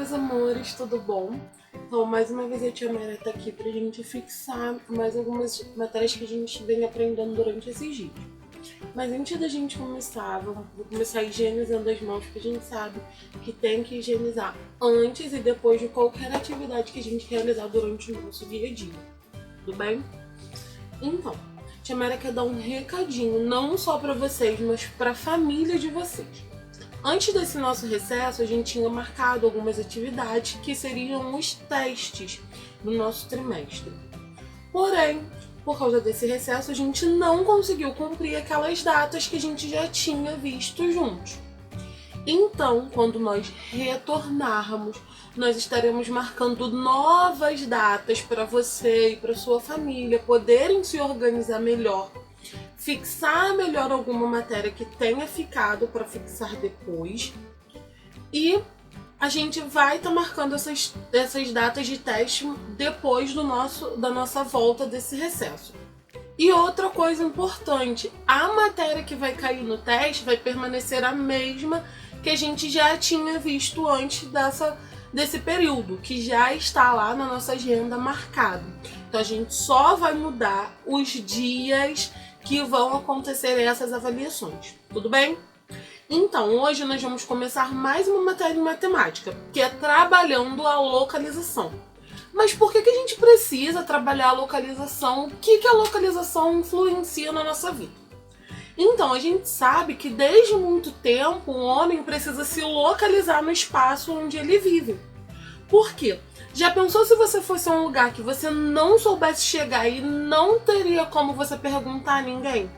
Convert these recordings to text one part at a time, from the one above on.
meus amores, tudo bom? Então, mais uma vez a tia Mara tá aqui pra gente fixar mais algumas matérias que a gente vem aprendendo durante esses dias. Mas antes da gente começar, vou começar higienizando as mãos, porque a gente sabe que tem que higienizar antes e depois de qualquer atividade que a gente realizar durante o nosso dia a dia. Tudo bem? Então, a tia Mara quer dar um recadinho, não só pra vocês, mas pra família de vocês. Antes desse nosso recesso, a gente tinha marcado algumas atividades que seriam os testes do nosso trimestre. Porém, por causa desse recesso, a gente não conseguiu cumprir aquelas datas que a gente já tinha visto juntos. Então, quando nós retornarmos, nós estaremos marcando novas datas para você e para sua família poderem se organizar melhor, fixar melhor alguma matéria que tenha ficado para fixar depois, e a gente vai estar marcando essas datas de teste depois da nossa volta desse recesso. E outra coisa importante, a matéria que vai cair no teste vai permanecer a mesma que a gente já tinha visto antes desse período, que já está lá na nossa agenda marcado. Então a gente só vai mudar os dias que vão acontecer essas avaliações, tudo bem? Então, hoje nós vamos começar mais uma matéria em matemática, que é trabalhando a localização. Mas por que a gente precisa trabalhar a localização? O que a localização influencia na nossa vida? Então, a gente sabe que desde muito tempo o homem precisa se localizar no espaço onde ele vive. Por quê? Já pensou se você fosse a um lugar que você não soubesse chegar e não teria como você perguntar a ninguém?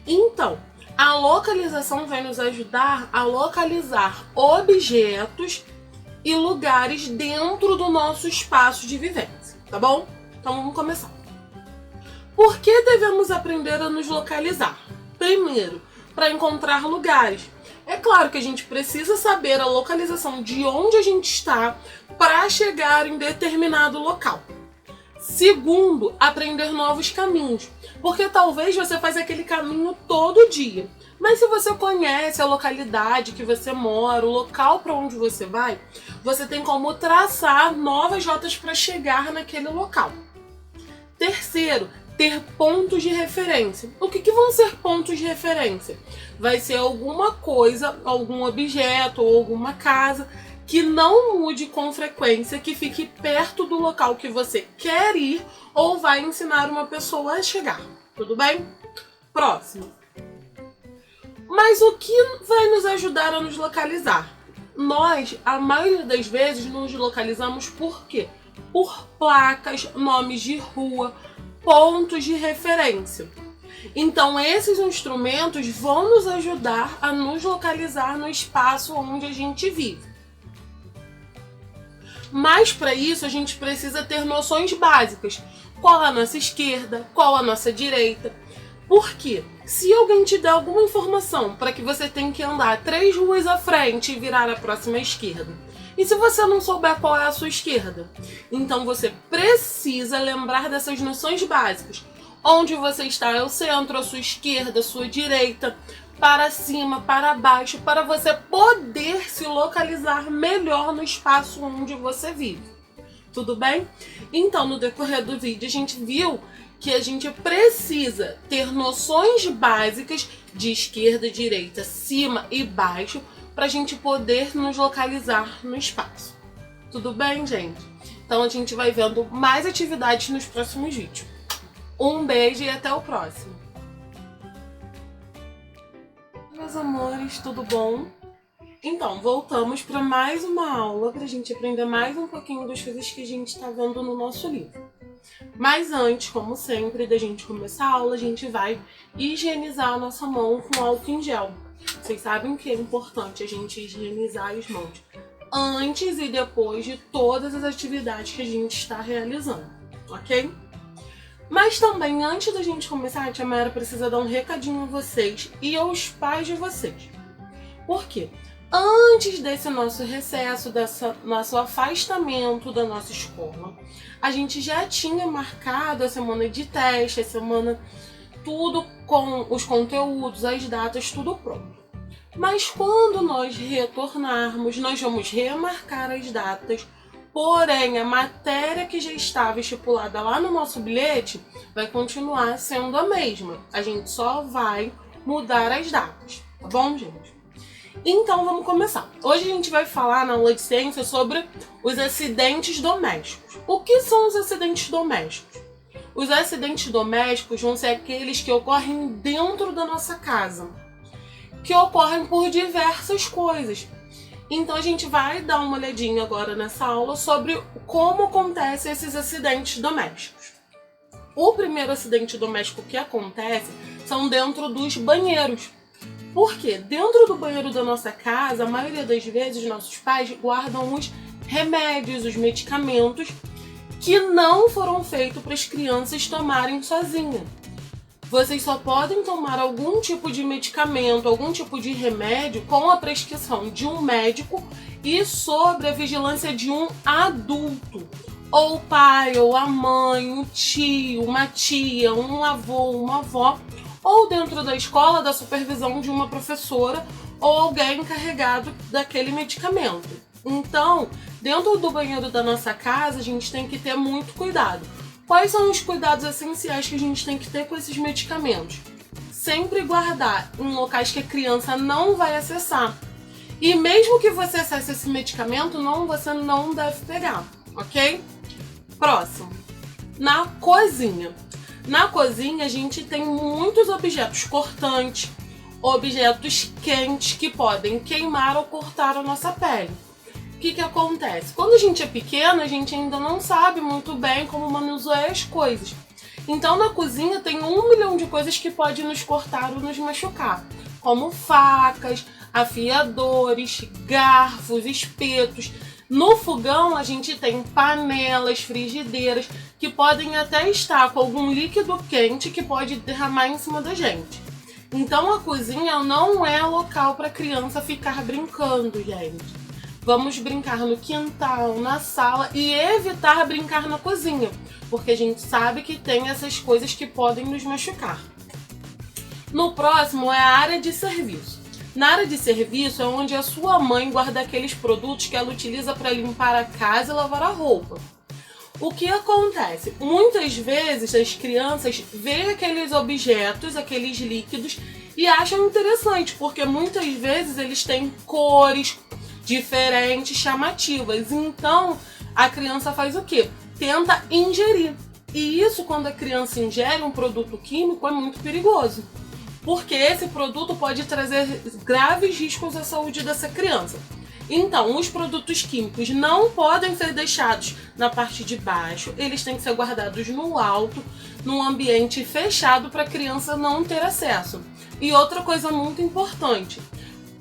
Então, a localização vai nos ajudar a localizar objetos e lugares dentro do nosso espaço de vivência, tá bom? Então vamos começar. Por que devemos aprender a nos localizar? Primeiro, para encontrar lugares. É claro que a gente precisa saber a localização de onde a gente está para chegar em determinado local. Segundo, aprender novos caminhos, porque talvez você faça aquele caminho todo dia. Mas se você conhece a localidade que você mora, o local para onde você vai, você tem como traçar novas rotas para chegar naquele local. Terceiro, ter pontos de referência. O que vão ser pontos de referência? Vai ser alguma coisa, algum objeto ou alguma casa que não mude com frequência, que fique perto do local que você quer ir ou vai ensinar uma pessoa a chegar. Tudo bem? Próximo. Mas o que vai nos ajudar a nos localizar? Nós, a maioria das vezes, nos localizamos por quê? Por placas, nomes de rua, pontos de referência. Então, esses instrumentos vão nos ajudar a nos localizar no espaço onde a gente vive. Mas para isso a gente precisa ter noções básicas. Qual a nossa esquerda, qual a nossa direita. Por quê? Se alguém te der alguma informação para que você tem que andar 3 ruas à frente e virar a próxima esquerda, e se você não souber qual é a sua esquerda? Então você precisa lembrar dessas noções básicas. Onde você está é o centro, a sua esquerda, a sua direita, para cima, para baixo, para você poder se localizar melhor no espaço onde você vive. Tudo bem? Então, no decorrer do vídeo, a gente viu que a gente precisa ter noções básicas de esquerda, direita, cima e baixo para a gente poder nos localizar no espaço. Tudo bem, gente? Então, a gente vai vendo mais atividades nos próximos vídeos. Um beijo e até o próximo. Meus amores, tudo bom? Então, voltamos para mais uma aula para a gente aprender mais um pouquinho das coisas que a gente está vendo no nosso livro. Mas antes, como sempre, da gente começar a aula, a gente vai higienizar a nossa mão com álcool em gel. Vocês sabem que é importante a gente higienizar as mãos antes e depois de todas as atividades que a gente está realizando, ok? Mas também, antes da gente começar, a tia Mara precisa dar um recadinho a vocês e aos pais de vocês. Por quê? Antes desse nosso recesso, nosso afastamento da nossa escola, a gente já tinha marcado a semana de teste, a semana tudo com os conteúdos, as datas, tudo pronto. Mas quando nós retornarmos, nós vamos remarcar as datas, porém a matéria que já estava estipulada lá no nosso bilhete vai continuar sendo a mesma. A gente só vai mudar as datas, tá bom, gente? Então vamos começar. Hoje a gente vai falar na aula de ciência sobre os acidentes domésticos. O que são os acidentes domésticos? Os acidentes domésticos vão ser aqueles que ocorrem dentro da nossa casa, que ocorrem por diversas coisas. Então a gente vai dar uma olhadinha agora nessa aula sobre como acontecem esses acidentes domésticos. O primeiro acidente doméstico que acontece são dentro dos banheiros. Por quê? Dentro do banheiro da nossa casa, a maioria das vezes, nossos pais guardam os remédios, os medicamentos que não foram feitos para as crianças tomarem sozinhas. Vocês só podem tomar algum tipo de medicamento, algum tipo de remédio com a prescrição de um médico e sob a vigilância de um adulto. Ou o pai, ou a mãe, um tio, uma tia, um avô, uma avó, ou dentro da escola, da supervisão de uma professora ou alguém encarregado daquele medicamento. Então, dentro do banheiro da nossa casa, a gente tem que ter muito cuidado. Quais são os cuidados essenciais que a gente tem que ter com esses medicamentos? Sempre guardar em locais que a criança não vai acessar. E mesmo que você acesse esse medicamento, você não deve pegar, ok? Próximo. Na cozinha. Na cozinha, a gente tem muitos objetos cortantes, objetos quentes que podem queimar ou cortar a nossa pele. O que acontece? Quando a gente é pequena, a gente ainda não sabe muito bem como manusear as coisas. Então, na cozinha tem 1 milhão de coisas que podem nos cortar ou nos machucar, como facas, afiadores, garfos, espetos. No fogão, a gente tem panelas, frigideiras, que podem até estar com algum líquido quente que pode derramar em cima da gente. Então, a cozinha não é local para criança ficar brincando, gente. Vamos brincar no quintal, na sala e evitar brincar na cozinha, porque a gente sabe que tem essas coisas que podem nos machucar. No próximo é a área de serviço. Na área de serviço é onde a sua mãe guarda aqueles produtos que ela utiliza para limpar a casa e lavar a roupa. O que acontece? Muitas vezes as crianças veem aqueles objetos, aqueles líquidos e acham interessante, porque muitas vezes eles têm cores diferentes, chamativas. Então a criança faz o quê? Tenta ingerir. E isso, quando a criança ingere um produto químico, é muito perigoso, porque esse produto pode trazer graves riscos à saúde dessa criança. Então, os produtos químicos não podem ser deixados na parte de baixo, eles têm que ser guardados no alto, num ambiente fechado para a criança não ter acesso. E outra coisa muito importante,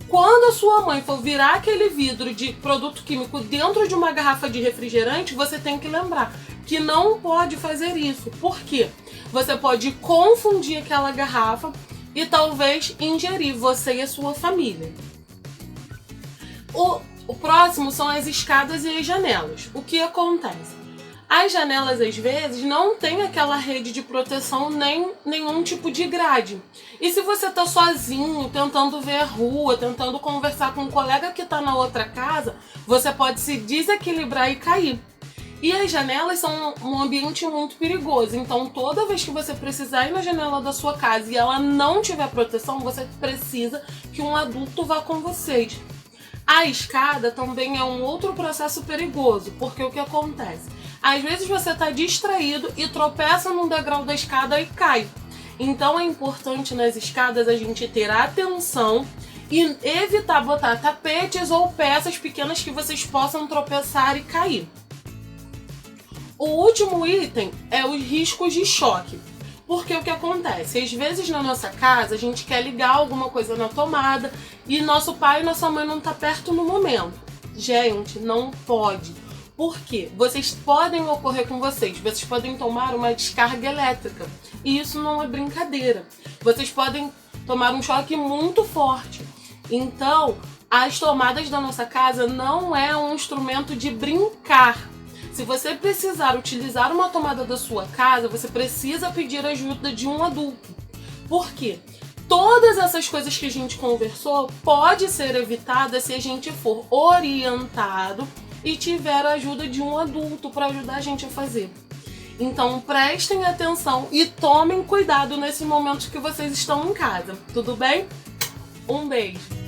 quando a sua mãe for virar aquele vidro de produto químico dentro de uma garrafa de refrigerante, você tem que lembrar que não pode fazer isso. Por quê? Você pode confundir aquela garrafa e talvez ingerir você e a sua família. O próximo são as escadas e as janelas. O que acontece? As janelas, às vezes, não tem aquela rede de proteção nem nenhum tipo de grade. E se você está sozinho, tentando ver a rua, tentando conversar com um colega que está na outra casa, você pode se desequilibrar e cair. E as janelas são um ambiente muito perigoso, então toda vez que você precisar ir na janela da sua casa e ela não tiver proteção, você precisa que um adulto vá com vocês. A escada também é um outro processo perigoso, porque o que acontece? Às vezes você está distraído e tropeça num degrau da escada e cai. Então é importante nas escadas a gente ter atenção e evitar botar tapetes ou peças pequenas que vocês possam tropeçar e cair. O último item é os riscos de choque. Porque o que acontece? Às vezes na nossa casa a gente quer ligar alguma coisa na tomada e nosso pai e nossa mãe não estão perto no momento. Gente, não pode. Por quê? Vocês podem ocorrer com vocês podem tomar uma descarga elétrica. E isso não é brincadeira. Vocês podem tomar um choque muito forte. Então, as tomadas da nossa casa não é um instrumento de brincar. Se você precisar utilizar uma tomada da sua casa, você precisa pedir ajuda de um adulto. Por quê? Todas essas coisas que a gente conversou pode ser evitada se a gente for orientado e tiver a ajuda de um adulto para ajudar a gente a fazer. Então prestem atenção e tomem cuidado nesse momento que vocês estão em casa, tudo bem? Um beijo!